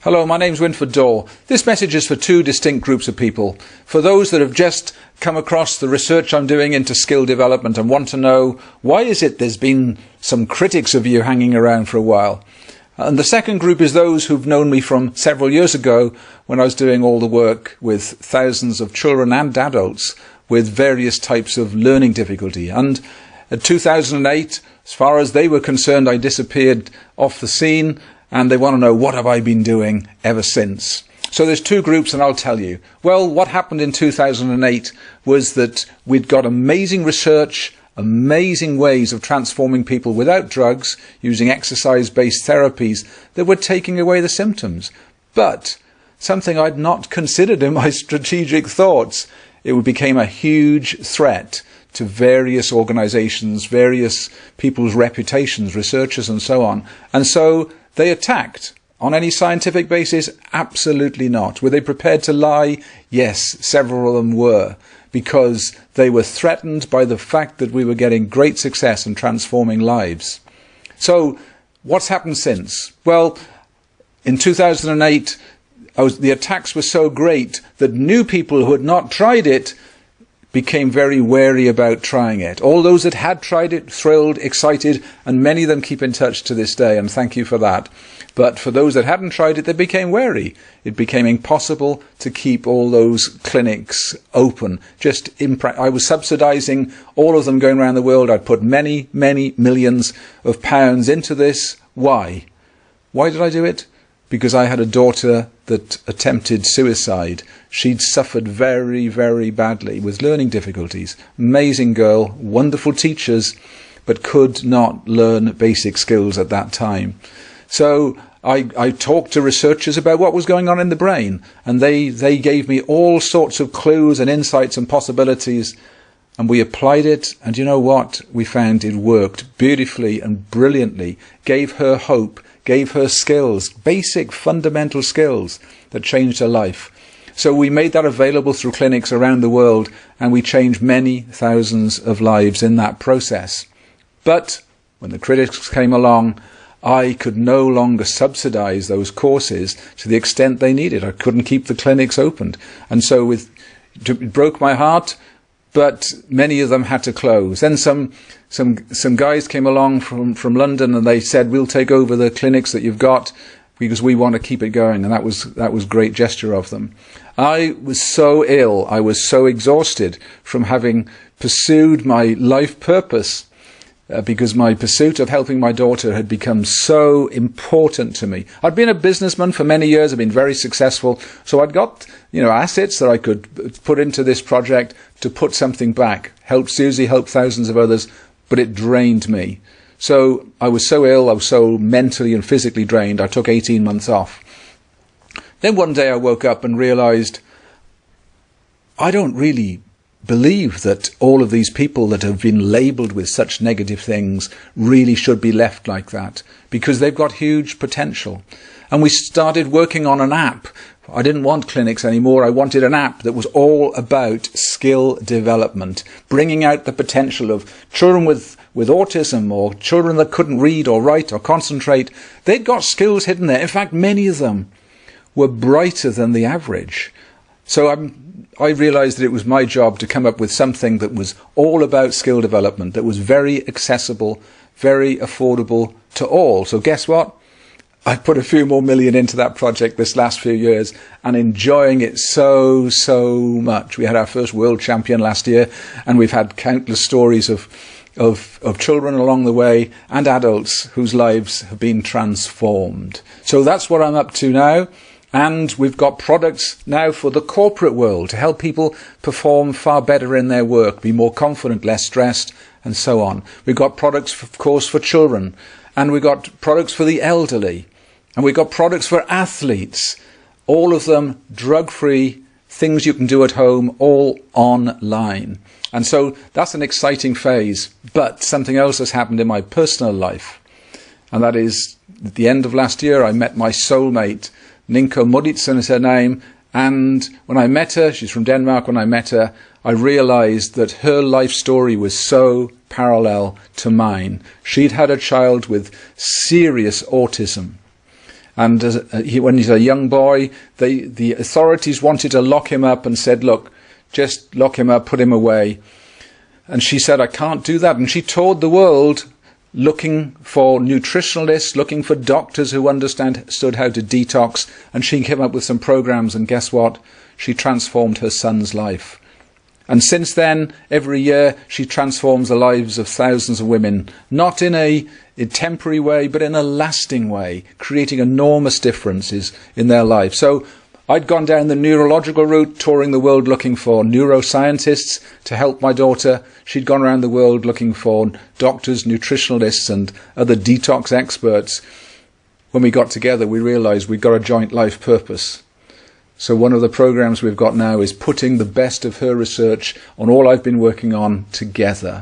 Hello, my name's Wynford Dore. This message is for two distinct groups of people. For those that have just come across the research I'm doing into skill development and want to know, why is it there's been some critics of you hanging around for a while? And the second group is those who've known me from several years ago when I was doing all the work with thousands of children and adults with various types of learning difficulty. And in 2008, as far as they were concerned, I disappeared off the scene, and they want to know, what have I been doing ever since? So there's two groups, and I'll tell you. Well, what happened in 2008 was that we'd got amazing research, amazing ways of transforming people without drugs, using exercise-based therapies that were taking away the symptoms. But something I'd not considered in my strategic thoughts, it became a huge threat to various organizations, various people's reputations, researchers and so on. And so they attacked. On any scientific basis? Absolutely not. Were they prepared to lie? Yes, several of them were, because they were threatened by the fact that we were getting great success in transforming lives. So what's happened since? Well, in 2008, the attacks were so great that new people who had not tried it became very wary about trying it. All those that had tried it, thrilled, excited, and many of them keep in touch to this day, and thank you for that. But for those that hadn't tried it, they became wary. It became impossible to keep all those clinics open. I was subsidizing all of them going around the world. I'd put many, many millions of pounds into this. Why? Why did I do it? Because I had a daughter that attempted suicide. She'd suffered very, very badly with learning difficulties. Amazing girl, wonderful teachers, but could not learn basic skills at that time. So I talked to researchers about what was going on in the brain, and they gave me all sorts of clues and insights and possibilities, and we applied it, and you know what? We found it worked beautifully and brilliantly, gave her hope, gave her skills, basic fundamental skills that changed her life. So we made that available through clinics around the world, and we changed many thousands of lives in that process. But when the critics came along, I could no longer subsidize those courses to the extent they needed. I couldn't keep the clinics opened. And so it broke my heart, but many of them had to close. Then some guys came along from London, and they said, we'll take over the clinics that you've got because we want to keep it going. And that was a great gesture of them. I was so ill. I was so exhausted from having pursued my life purpose because my pursuit of helping my daughter had become so important to me. I'd been a businessman for many years. I'd been very successful. So I'd got, assets that I could put into this project to put something back. Helped Susie, helped thousands of others, but it drained me. So I was so ill, I was so mentally and physically drained, I took 18 months off. Then one day I woke up and realized I don't really believe that all of these people that have been labelled with such negative things really should be left like that, because they've got huge potential. And we started working on an app. I didn't want clinics anymore. I wanted an app that was all about skill development, bringing out the potential of children with autism, or children that couldn't read or write or concentrate. They'd got skills hidden there. In fact, many of them were brighter than the average. So I realized that it was my job to come up with something that was all about skill development, that was very accessible, very affordable to all. So guess what? I put a few more million into that project this last few years, and enjoying it so much. We had our first world champion last year, and we've had countless stories of children along the way and adults whose lives have been transformed. So that's what I'm up to now. And we've got products now for the corporate world to help people perform far better in their work, be more confident, less stressed, and so on. We've got products, of course, for children, and we've got products for the elderly, and we've got products for athletes, all of them drug-free, things you can do at home, all online. And so that's an exciting phase. But something else has happened in my personal life, and that is at the end of last year I met my soulmate. Ninka Mauritson is her name, and when I met her, she's from Denmark, when I met her, I realized that her life story was so parallel to mine. She'd had a child with serious autism, And when he's a young boy, the authorities wanted to lock him up and said, look, just lock him up, put him away. And she said, I can't do that. And she toured the world looking for nutritionalists, looking for doctors who understood how to detox. And she came up with some programs, and guess what? She transformed her son's life. And since then, every year, she transforms the lives of thousands of women, not in a temporary way, but in a lasting way, creating enormous differences in their life. So I'd gone down the neurological route, touring the world looking for neuroscientists to help my daughter. She'd gone around the world looking for doctors, nutritionalists, and other detox experts. When we got together, we realized we'd got a joint life purpose. So one of the programs we've got now is putting the best of her research on all I've been working on together.